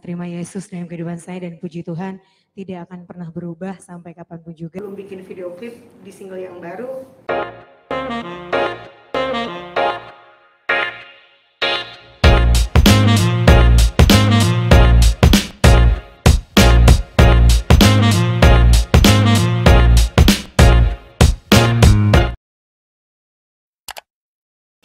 terima Yesus dalam kehidupan saya, dan puji Tuhan tidak akan pernah berubah sampai kapanpun juga. Belum bikin video klip di single yang baru.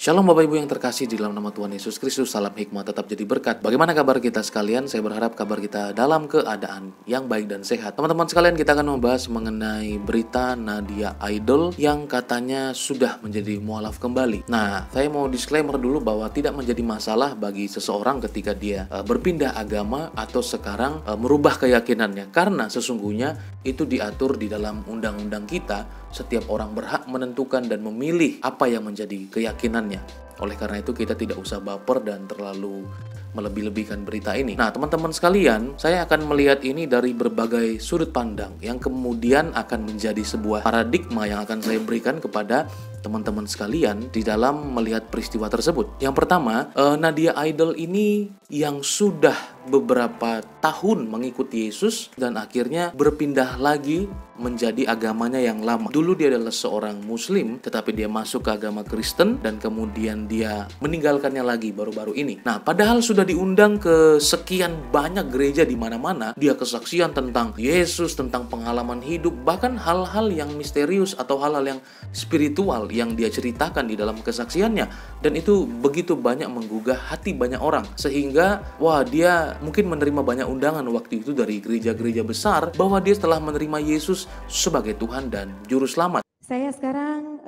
Shalom Bapak Ibu yang terkasih di dalam nama Tuhan Yesus Kristus, salam hikmat tetap jadi berkat. Bagaimana kabar kita sekalian? Saya berharap kabar kita dalam keadaan yang baik dan sehat. Teman-teman sekalian, kita akan membahas mengenai berita Nadia Idol yang katanya sudah menjadi mualaf kembali. Nah, saya mau disclaimer dulu bahwa tidak menjadi masalah bagi seseorang ketika dia berpindah agama atau sekarang merubah keyakinannya. Karena sesungguhnya itu diatur di dalam undang-undang kita. Setiap orang berhak menentukan dan memilih apa yang menjadi keyakinannya. Oleh karena itu kita tidak usah baper dan terlalu melebih-lebihkan berita ini. Nah, teman-teman sekalian, saya akan melihat ini dari berbagai sudut pandang yang kemudian akan menjadi sebuah paradigma yang akan saya berikan kepada teman-teman sekalian di dalam melihat peristiwa tersebut. Yang pertama, Nadia Idol ini yang sudah beberapa tahun mengikuti Yesus dan akhirnya berpindah lagi menjadi agamanya yang lama. Dulu dia adalah seorang Muslim, tetapi dia masuk ke agama Kristen dan kemudian dia meninggalkannya lagi baru-baru ini. Nah, padahal sudah diundang ke sekian banyak gereja di mana-mana, dia kesaksian tentang Yesus, tentang pengalaman hidup, bahkan hal-hal yang misterius atau hal-hal yang spiritual yang dia ceritakan di dalam kesaksiannya, dan itu begitu banyak menggugah hati banyak orang sehingga dia mungkin menerima banyak undangan waktu itu dari gereja-gereja besar bahwa dia telah menerima Yesus sebagai Tuhan dan Juru Selamat. Saya sekarang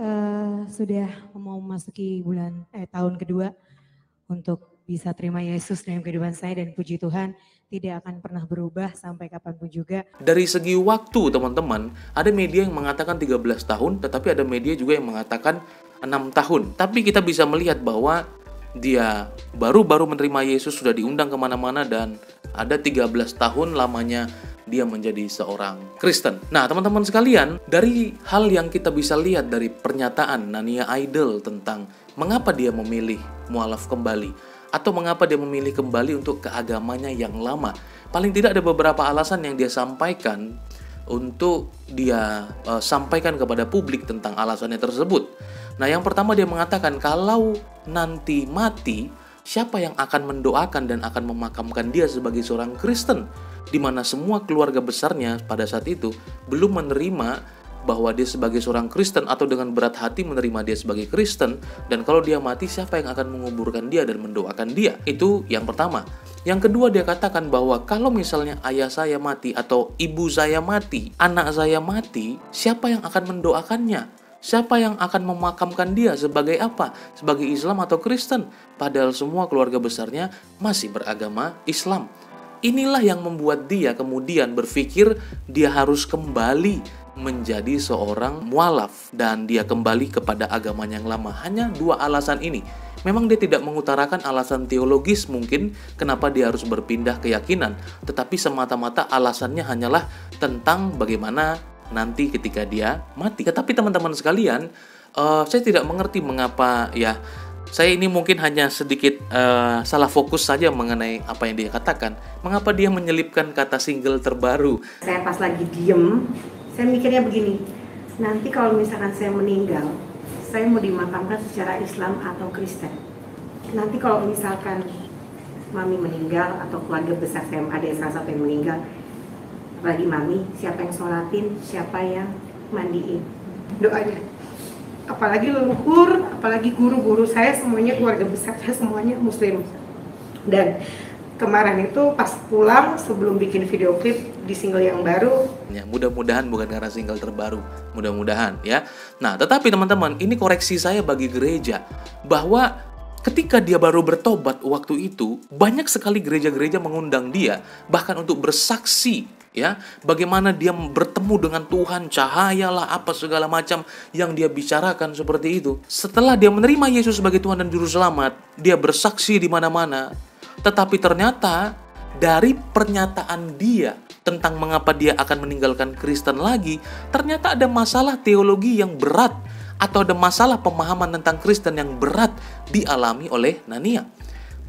sudah mau memasuki tahun kedua untuk bisa terima Yesus dalam kehidupan saya, dan puji Tuhan tidak akan pernah berubah sampai kapanpun juga. Dari segi waktu teman-teman, ada media yang mengatakan 13 tahun, tetapi ada media juga yang mengatakan 6 tahun. Tapi kita bisa melihat bahwa dia baru-baru menerima Yesus, sudah diundang kemana-mana, dan ada 13 tahun lamanya dia menjadi seorang Kristen. Nah, teman-teman sekalian, dari hal yang kita bisa lihat dari pernyataan Nadia Idol tentang mengapa dia memilih mualaf kembali atau mengapa dia memilih kembali untuk ke agamanya yang lama, paling tidak ada beberapa alasan yang dia sampaikan untuk dia sampaikan kepada publik tentang alasannya tersebut. Nah, yang pertama dia mengatakan kalau nanti mati, siapa yang akan mendoakan dan akan memakamkan dia sebagai seorang Kristen, di mana semua keluarga besarnya pada saat itu belum menerima bahwa dia sebagai seorang Kristen atau dengan berat hati menerima dia sebagai Kristen, dan kalau dia mati siapa yang akan menguburkan dia dan mendoakan dia. Itu yang pertama. Yang kedua dia katakan bahwa kalau misalnya ayah saya mati atau ibu saya mati, anak saya mati, siapa yang akan mendoakannya? Siapa yang akan memakamkan dia sebagai apa? Sebagai Islam atau Kristen? Padahal semua keluarga besarnya masih beragama Islam. Inilah yang membuat dia kemudian berpikir dia harus kembali menjadi seorang mualaf dan dia kembali kepada agamanya yang lama. Hanya dua alasan ini. Memang dia tidak mengutarakan alasan teologis mungkin kenapa dia harus berpindah keyakinan, tetapi semata-mata alasannya hanyalah tentang bagaimana nanti ketika dia mati. Tetapi teman-teman sekalian, saya tidak mengerti mengapa saya ini mungkin hanya sedikit salah fokus saja mengenai apa yang dia katakan. Mengapa dia menyelipkan kata single terbaru? Saya pas lagi diem, saya mikirnya begini, nanti kalau misalkan saya meninggal, saya mau dimakamkan secara Islam atau Kristen. Nanti kalau misalkan mami meninggal atau keluarga besar saya ada salah satu yang meninggal, apalagi mami, siapa yang sholatin, siapa yang mandiin, doanya. Apalagi leluhur, apalagi guru-guru saya semuanya keluarga besar saya semuanya Muslim. Dan kemarin itu pas pulang sebelum bikin video klip di single yang baru, mudah-mudahan bukan karena single terbaru, mudah-mudahan ya. Nah, tetapi teman-teman, ini koreksi saya bagi gereja bahwa ketika dia baru bertobat waktu itu, banyak sekali gereja-gereja mengundang dia bahkan untuk bersaksi bagaimana dia bertemu dengan Tuhan, cahayalah apa segala macam yang dia bicarakan seperti itu. Setelah dia menerima Yesus sebagai Tuhan dan Juru Selamat, dia bersaksi di mana-mana. Tetapi ternyata dari pernyataan dia tentang mengapa dia akan meninggalkan Kristen lagi, ternyata ada masalah teologi yang berat atau ada masalah pemahaman tentang Kristen yang berat dialami oleh Nadia.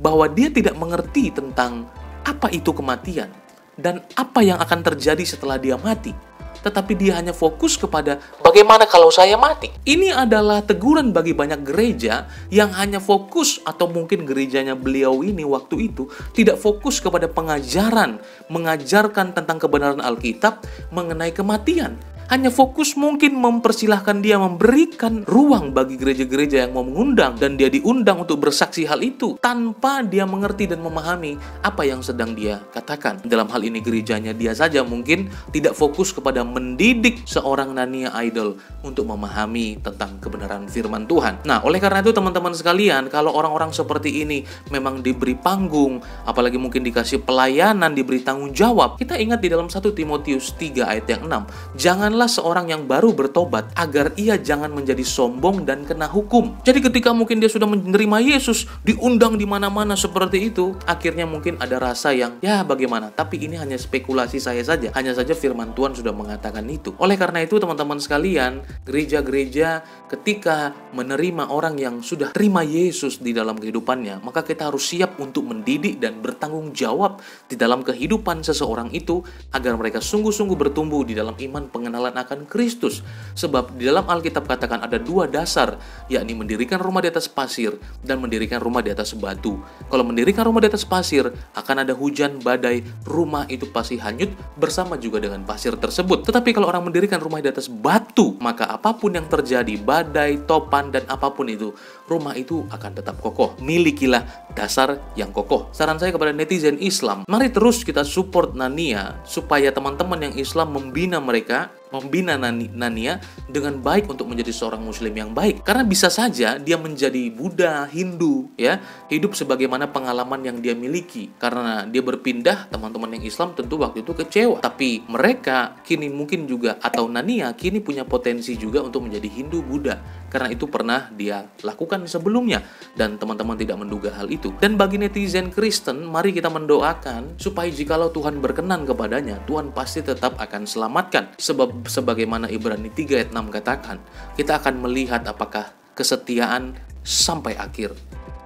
Bahwa dia tidak mengerti tentang apa itu kematian dan apa yang akan terjadi setelah dia mati. Tetapi dia hanya fokus kepada bagaimana kalau saya mati. Ini adalah teguran bagi banyak gereja yang hanya fokus, atau mungkin gerejanya beliau ini waktu itu tidak fokus kepada pengajaran, mengajarkan tentang kebenaran Alkitab mengenai kematian. Hanya fokus mungkin mempersilahkan dia, memberikan ruang bagi gereja-gereja yang mau mengundang, dan dia diundang untuk bersaksi hal itu tanpa dia mengerti dan memahami apa yang sedang dia katakan. Dalam hal ini gerejanya dia saja mungkin tidak fokus kepada mendidik seorang Nania Idol untuk memahami tentang kebenaran firman Tuhan. Nah, oleh karena itu teman-teman sekalian, kalau orang-orang seperti ini memang diberi panggung, apalagi mungkin dikasih pelayanan, diberi tanggung jawab, kita ingat di dalam 1 Timotius 3 ayat yang 6, janganlah seorang yang baru bertobat agar ia jangan menjadi sombong dan kena hukum. Jadi ketika mungkin dia sudah menerima Yesus, diundang di mana-mana seperti itu, akhirnya mungkin ada rasa yang ya bagaimana, tapi ini hanya spekulasi saya saja. Hanya saja firman Tuhan sudah mengatakan itu. Oleh karena itu teman-teman sekalian, gereja-gereja ketika menerima orang yang sudah terima Yesus di dalam kehidupannya, maka kita harus siap untuk mendidik dan bertanggung jawab di dalam kehidupan seseorang itu agar mereka sungguh-sungguh bertumbuh di dalam iman pengenalan akan Kristus. Sebab di dalam Alkitab katakan ada dua dasar, yakni mendirikan rumah di atas pasir dan mendirikan rumah di atas batu. Kalau mendirikan rumah di atas pasir, akan ada hujan, badai, rumah itu pasti hanyut bersama juga dengan pasir tersebut. Tetapi kalau orang mendirikan rumah di atas batu, maka apapun yang terjadi, badai, topan, dan apapun itu, rumah itu akan tetap kokoh. Milikilah dasar yang kokoh. Saran saya kepada netizen Islam, mari terus kita support Nania supaya teman-teman yang Islam membina mereka, membina Nania dengan baik untuk menjadi seorang muslim yang baik. Karena bisa saja dia menjadi Buddha, Hindu, ya, hidup sebagaimana pengalaman yang dia miliki. Karena dia berpindah, teman-teman yang Islam tentu waktu itu kecewa. Tapi mereka kini mungkin juga, atau Nania kini punya potensi juga untuk menjadi Hindu, Buddha. Karena itu pernah dia lakukan sebelumnya dan teman-teman tidak menduga hal itu. Dan bagi netizen Kristen, mari kita mendoakan supaya jikalau Tuhan berkenan kepadanya, Tuhan pasti tetap akan selamatkan. Sebab sebagaimana Ibrani 3 ayat 6 katakan, kita akan melihat apakah kesetiaan sampai akhir.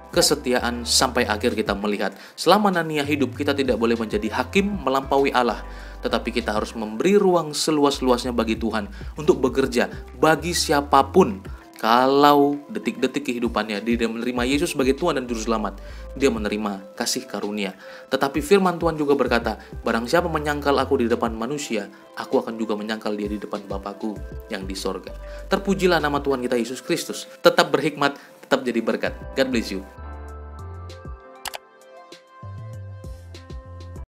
Kesetiaan sampai akhir kita melihat. Selama Nania hidup, kita tidak boleh menjadi hakim melampaui Allah. Tetapi kita harus memberi ruang seluas-luasnya bagi Tuhan untuk bekerja bagi siapapun. Kalau detik-detik kehidupannya dia menerima Yesus sebagai Tuhan dan Juru Selamat, dia menerima kasih karunia. Tetapi firman Tuhan juga berkata, barang siapa menyangkal aku di depan manusia, aku akan juga menyangkal dia di depan Bapakku yang di sorga. Terpujilah nama Tuhan kita Yesus Kristus. Tetap berhikmat, tetap jadi berkat. God bless you.